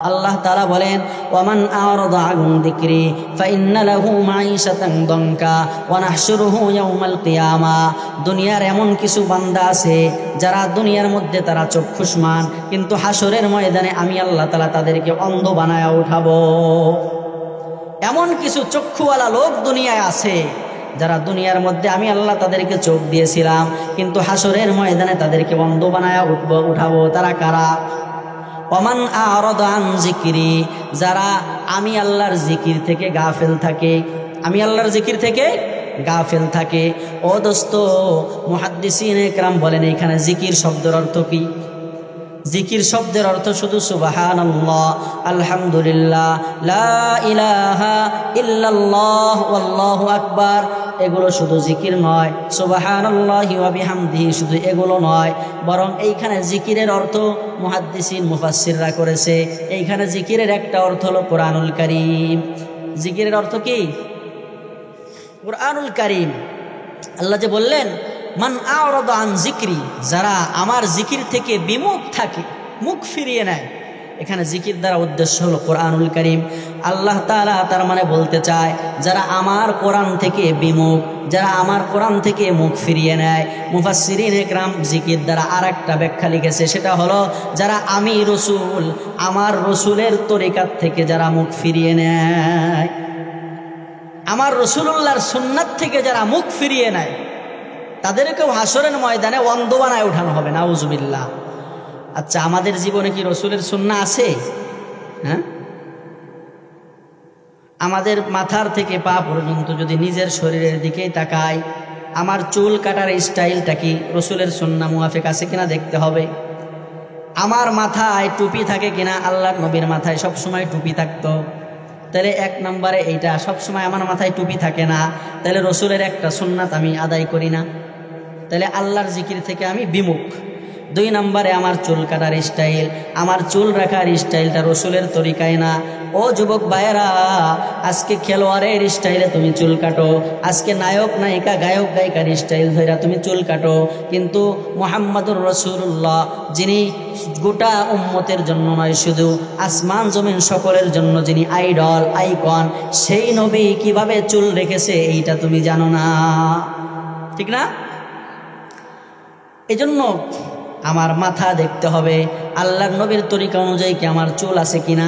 আল্লাহ তাআলা বলেন ওয়ামান আ'রাদা আন যিকরি ফাইন্না লাহু মাঈশাতান দানকা ওয়া নাহশুরুহু ইয়াওমাল কিয়ামা। দুনিয়ার এমন কিছু বান্দা আছে যারা দুনিয়ার মধ্যে তারা চক্ষুষ্মান, কিন্তু হাসরের ময়দানে আমি আল্লাহ তাআলা তাদেরকে অন্ধ বানায়া উঠাবো। এমন কিছু চক্ষুওয়ালা লোক দুনিয়ায় আছে যারা দুনিয়ার মধ্যে আমি আল্লাহ তাদেরকে চোখ দিয়েছিলাম, কিন্তু হাসরের ময়দানে তাদেরকে অন্ধ বানায়া উঠাবো। তারা কারা? ওমান আ'রাদা আন যিকরি, যারা আমি আল্লাহর জিকির থেকে গাফেল থাকে, আমি আল্লাহর জিকির থেকে গাফেল থাকে। ও দোস্ত, মুহাদ্দিসিনে কেরাম বলেন এখানে জিকির শব্দের অর্থ কি? জিকির শব্দের অর্থ শুধু সুবহানাল্লাহ, আলহামদুলিল্লাহ, লা ইলাহা ইল্লাল্লাহ, আল্লাহু আকবার, এগুলো শুধু জিকির নয়। সুবহানাল্লাহি ওয়া বিহামদিহি শুধু এগুলো নয়, বরং এইখানে জিকিরের অর্থ মুহাদ্দিসিন মুফাসসিররা করেছে। এইখানে জিকিরের একটা অর্থ হলো কোরআনুল কারীম। জিকিরের অর্থ কি? কোরআনুল কারীম। আল্লাহ যে বললেন মান আ'রাদা আন যিকরি, যারা আমার জিকির থেকে বিমুখ থাকে, মুখ ফিরিয়ে নেয়। এখানে জিকির দ্বারা উদ্দেশ্য হলো কোরআনুল কারীম। আল্লাহ তাআলা তার মানে বলতে চায় যারা আমার কোরআন থেকে বিমুখ, যারা আমার কোরআন থেকে মুখ ফিরিয়ে নেয়। মুফাসসিরিনে কেরাম জিকির দ্বারা আরেকটা ব্যাখ্যা লিখেছে, সেটা হলো যারা আমি রসুল, আমার রসুলের তরিকাত থেকে যারা মুখ ফিরিয়ে নেয়, আমার রসুলুল্লাহর সুন্নাত থেকে যারা মুখ ফিরিয়ে নেয়, তাদেরকেও হাসরের ময়দানে অন্ধ বানায় উঠানো হবে। নাউজুবিল্লাহ। আচ্ছা, আমাদের জীবনে কি রসুলের সুন্নাহ আছে? হ্যাঁ, আমাদের মাথার থেকে পা পর্যন্ত যদি নিজের শরীরের দিকেই তাকাই, আমার চুল কাটার স্টাইলটা কি রসুলের সুন্নাহ মুআফিক আছে কিনা দেখতে হবে। আমার মাথায় টুপি থাকে কিনা, আল্লাহর নবীর মাথায় সবসময় টুপি থাকতো, তাহলে এক নম্বরে এইটা সবসময় আমার মাথায় টুপি থাকে না, তাহলে রসুলের একটা সুন্নাত আমি আদায় করি না, তাহলে আল্লাহর জিকির থেকে আমি বিমুখ। দুই নম্বরে আমার চুল কাটার স্টাইল, আমার চুল রাখার স্টাইলটা রসুলের তরিকায় না। ও যুবক ভাইয়েরা, আজকে খেলোয়াড়ের স্টাইলে তুমি চুল কাটো, আজকে নায়ক নায়িকা গায়ক গায়িকার স্টাইল ধরে তুমি চুল কাটো, কিন্তু মুহাম্মাদুর রাসূলুল্লাহ, যিনি গোটা উম্মতের জন্য নয়, শুধু আসমান জমিন সকলের জন্য যিনি আইডল আইকন, সেই নবী কিভাবে চুল রেখেছে এইটা তুমি জানো না, ঠিক না? এজন্য আমার মাথা দেখতে হবে আল্লাহর নবীর তরিকা অনুযায়ী কি আমার চুল আছে কিনা।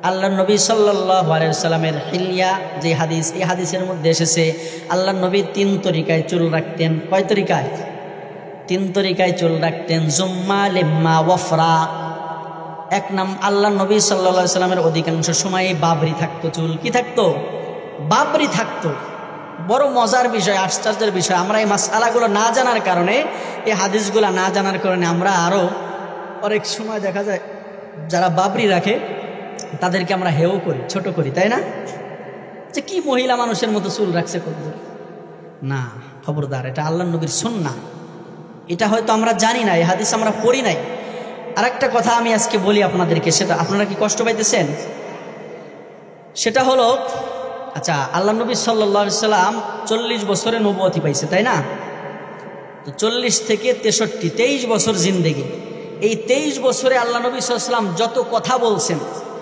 আল্লাহর নবী সাল্লাল্লাহু আলাইহি ওয়াসাল্লামের হিলিয়া যে হাদিস, এই হাদিসের মধ্যে এসেছে আল্লাহর নবী 3 তরিকায় চুল রাখতেন। কয় তরিকায়? 3 তরিকায় চুল রাখতেন। জুম্মা, লিম্মা, ওয়ফরা। এক নাম, আল্লাহর নবী সাল্লাল্লাহু আলাইহি ওয়াসাল্লামের অধিকাংশ সময় বাবরি থাকতো চুল। কি থাকতো? বাবরি থাকতো। বড় মজার বিষয়, আশ্চর্যের বিষয়, আমরা এই মাসআলাগুলো না জানার কারণে, এই হাদিসগুলো না জানার কারণে আমরা আরও অনেক সময় দেখা যায় যারা বাবরি রাখে তাদেরকে আমরা হেও করি, ছোট করি, তাই না? যে কি মহিলা মানুষের মতো চুল রাখছে কত না, খবরদার, এটা আল্লাহর নবীর সুন্নাহ। এটা হয়তো আমরা জানি না, এই হাদিস আমরা পড়ি নাই। আরেকটা কথা আমি আজকে বলি আপনাদেরকে, সেটা আপনারা কি কষ্ট পাইতেছেন? সেটা হলো, আচ্ছা, আল্লাহ নবী সাল্লাল্লাহু আলাইহি সাল্লাম 40 বছরে নবুয়তি পাইছে, তাই না? তো 40 থেকে 63, 23 বছর জিন্দেগি। এই 23 বছরে আল্লাহ নবী সাল্লাল্লাহু আলাইহি সাল্লাম যত কথা বলছেন,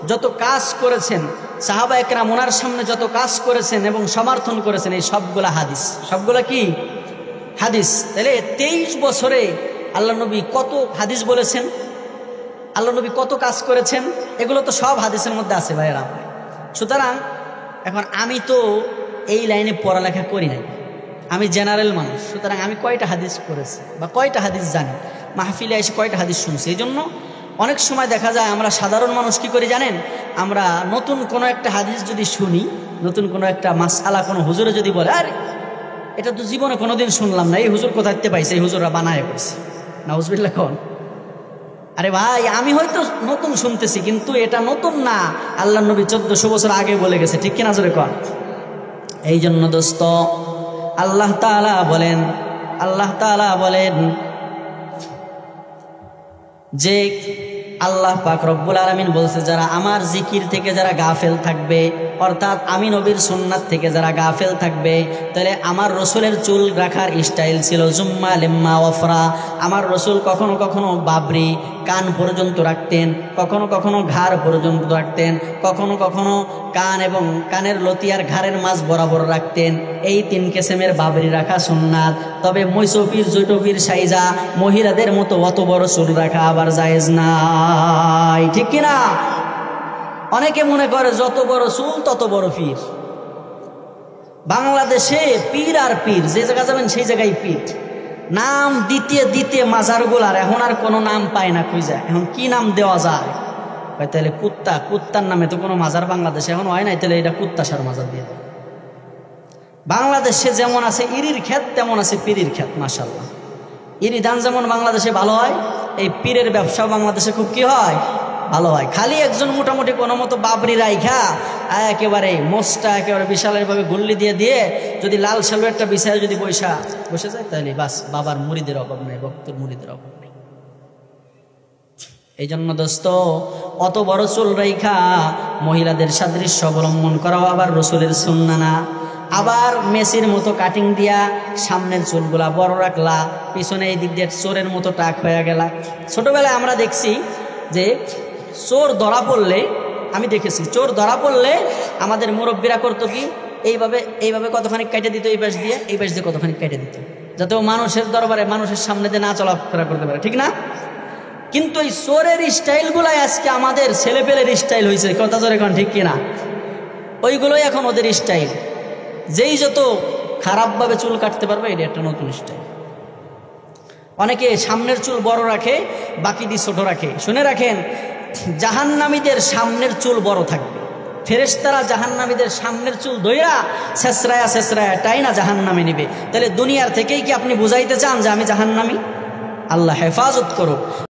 যত কাজ করেছেন, সাহাবায়ে কেরাম ওনার সামনে যত কাজ করেছেন এবং সমর্থন করেছেন, এই সবগুলা হাদিস। সবগুলা কি? হাদিস। তাহলে 23 বছরে আল্লাহ নবী কত হাদিস বলেছেন, আল্লাহ নবী কত কাজ করেছেন, এগুলো তো সব হাদিসের মধ্যে আছে ভাইয়েরা। সুতরাং এখন আমি তো এই লাইনে পড়ালেখা করি নাই, আমি জেনারেল মানুষ। সুতরাং আমি কয়টা হাদিস করেছি বা কয়টা হাদিস জানি, মাহফিলে এসে কয়টা হাদিস শুনছি। এই জন্য অনেক সময় দেখা যায় আমরা সাধারণ মানুষ কি করি জানেন, আমরা নতুন কোনো একটা হাদিস যদি শুনি, নতুন কোনো একটা মাসআলা কোনো হুজুরে যদি বলে, আরে এটা তো জীবনে কোনোদিন শুনলাম না, এই হুজুর কোথাতে পাইছে, এই হুজুররা বানায় পাইছে, নাউজুবিল্লাহ। কোন? আরে ভাই, আমি হয়তো নতুন শুনতেছি, কিন্তু এটা নতুন না, আল্লাহর নবী 1400 বছর আগে বলে গেছে, ঠিক কিনা জোরে কর। এই জন্য দোস্ত, আল্লাহ তাআলা বলেন যে আল্লাহ পাক রব্বুল আলামিন বলছে, যারা আমার জিকির থেকে যারা গাফেল থাকবে, অর্থাৎ আমি নবীর সুন্নাত থেকে যারা গাফেল থাকবে, তাহলে আমার রসুলের চুল রাখার স্টাইল ছিল জুম্মা লিম্মা ওয়ফরা। আমার রসুল কখনো কখনো বাবরি কান পর্যন্ত রাখতেন, কখনো কখনো ঘাড় পর্যন্ত রাখতেন, কখনো কখনো কান এবং কানের লতিয়ার ঘাড়ের মাঝ বরাবর রাখতেন। এই 3 কিসিমের বাবরি রাখা সুন্নাত। তবে মৈসফির জুটফির সাইজা মহিলাদের মতো অত বড় চুল রাখা আবার জায়েজ নাই, ঠিক কিনা? অনেকে মনে করে যত বড় চুল তত বড় পীর। বাংলাদেশে পীর আর পীর, যে জায়গা যাবেন সেই জায়গায় পীর। নাম দিতে দিতে মাজারগুলার এখন আর কোনো নাম পায় না খুঁজে। এখন কি নাম দেওয়া যায়? তাহলে কুত্তার নামে তো কোনো মাজার বাংলাদেশে এখন হয় নাই, তাহলে এটা কুত্তাসার মাজার দিয়ে দেয়। বাংলাদেশে যেমন আছে ইরির ক্ষেত, তেমন আছে পীরির ক্ষেত। মাশাআল্লাহ, ইরি ধান যেমন বাংলাদেশে ভালো হয়, এই পীরের ব্যবসা বাংলাদেশে খুব কি হয়, ভালো হয়। খালি একজন মোটামুটি কোনো মতো বাবরি রাইখা একেবারে মোষটা একেবারে বিশালভাবে গুল্লি দিয়ে দিয়ে যদি লাল সালোয়ারটা বিছায় যদি বসে যায়, তাহলে বাস বাবার মুরিদের অভাব নেই, ভক্তের মুরিদের অভাব নেই। এই জন্য দোস্ত, অত বড় চুল রাইখা মহিলাদের সাদৃশ্য অবলম্বন করাও আবার রসুলের সুন্নাহ না। আবার মেসির মতো কাটিং দিয়া সামনের চুলগুলা বড় রাখলা, পিছনে এই দিক দিয়ে চোরের মতো টাক হয়ে গেলা। ছোটবেলায় আমরা দেখছি যে চোর ধরা পড়লে, আমি দেখেছি চোর ধরা পড়লে আমাদের মুরব্বীরা করতো কি, এইভাবে কতখানি কেটে দিত, এই পাশ দিয়ে কতখানি কেটে দিত, যাতে ও মানুষের দরবারে মানুষের সামনে দিয়ে না চলাফেরা করতে পারে, ঠিক না? কিন্তু এই চোরের স্টাইলগুলাই আজকে আমাদের ছেলেপেলের স্টাইল হয়েছে, কথা জোরে এখন, ঠিক কিনা? ওইগুলোই এখন ওদের স্টাইল। যেই যত খারাপভাবে চুল কাটতে পারবে, এটা একটা নতুন স্টাইল। অনেকে সামনের চুল বড় রাখে, বাকি দিয়ে ছোট রাখে। শুনে রাখেন, জাহান্নামীদের সামনের চুল বড় থাকবে। ফেরেশতারা জাহান্নামীদের সামনের চুল ধইরা ছেঁচড়ায়া টাইনা জাহান্নামে নিবে। তাহলে দুনিয়ার থেকেই কি আপনি বুঝাইতে চান যে আমি জাহান্নামী? আল্লাহ হেফাজত করুক।